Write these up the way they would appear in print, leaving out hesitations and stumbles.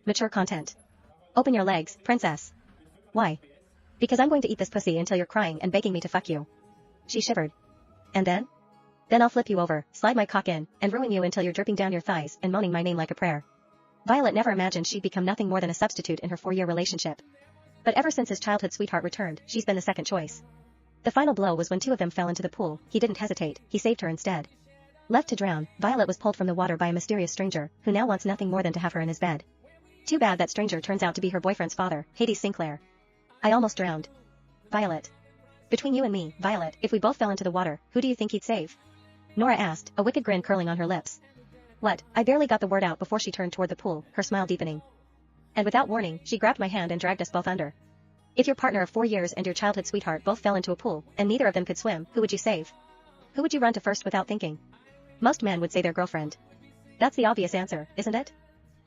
Mature content. Open your legs, princess. Why? Because I'm going to eat this pussy until you're crying and begging me to fuck you. She shivered. And then? Then I'll flip you over, slide my cock in, and ruin you until you're dripping down your thighs and moaning my name like a prayer. Violet never imagined she'd become nothing more than a substitute in her 4-year relationship. But ever since his childhood sweetheart returned, she's been the second choice. The final blow was when two of them fell into the pool. He didn't hesitate, he saved her instead. Left to drown, Violet was pulled from the water by a mysterious stranger, who now wants nothing more than to have her in his bed. Too bad that stranger turns out to be her boyfriend's father, Hades Sinclair. I almost drowned. Violet. Between you and me, Violet, if we both fell into the water, who do you think he'd save? Nora asked, a wicked grin curling on her lips. What? I barely got the word out before she turned toward the pool, her smile deepening. And without warning, she grabbed my hand and dragged us both under. If your partner of 4 years and your childhood sweetheart both fell into a pool, and neither of them could swim, who would you save? Who would you run to first without thinking? Most men would say their girlfriend. That's the obvious answer, isn't it?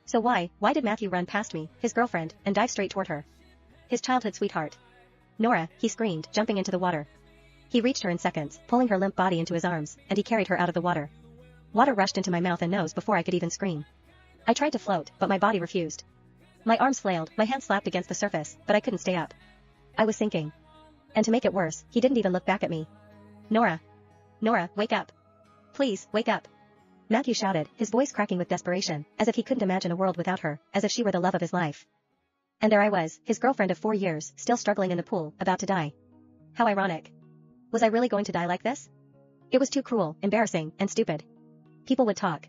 So why did Matthew run past me, his girlfriend, and dive straight toward her? His childhood sweetheart. Nora, he screamed, jumping into the water. He reached her in seconds, pulling her limp body into his arms, and he carried her out of the water. Water rushed into my mouth and nose before I could even scream. I tried to float, but my body refused. My arms flailed, my hands slapped against the surface, but I couldn't stay up. I was sinking. And to make it worse, he didn't even look back at me. Nora. Nora, wake up. Please, wake up. Matthew shouted, his voice cracking with desperation, as if he couldn't imagine a world without her, as if she were the love of his life. And there I was, his girlfriend of 4 years, still struggling in the pool, about to die. How ironic. Was I really going to die like this? It was too cruel, embarrassing, and stupid. People would talk.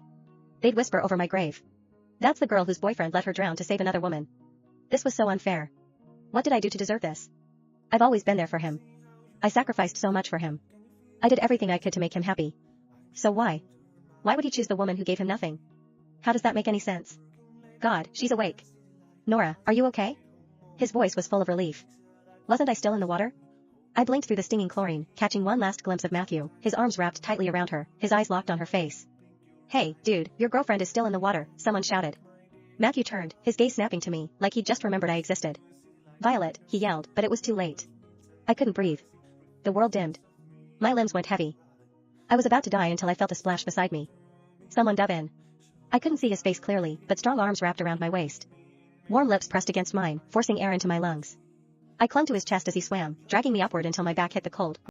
They'd whisper over my grave. That's the girl whose boyfriend let her drown to save another woman. This was so unfair. What did I do to deserve this? I've always been there for him. I sacrificed so much for him. I did everything I could to make him happy. So why? Why would he choose the woman who gave him nothing? How does that make any sense? God, she's awake. Nora, are you okay? His voice was full of relief. Wasn't I still in the water? I blinked through the stinging chlorine, catching one last glimpse of Matthew, his arms wrapped tightly around her, his eyes locked on her face. Hey, dude, your girlfriend is still in the water, someone shouted. Matthew turned, his gaze snapping to me, like he'd just remembered I existed. Violet, he yelled, but it was too late. I couldn't breathe. The world dimmed. My limbs went heavy. I was about to die until I felt a splash beside me. Someone dove in. I couldn't see his face clearly, but strong arms wrapped around my waist. Warm lips pressed against mine, forcing air into my lungs. I clung to his chest as he swam, dragging me upward until my back hit the cold,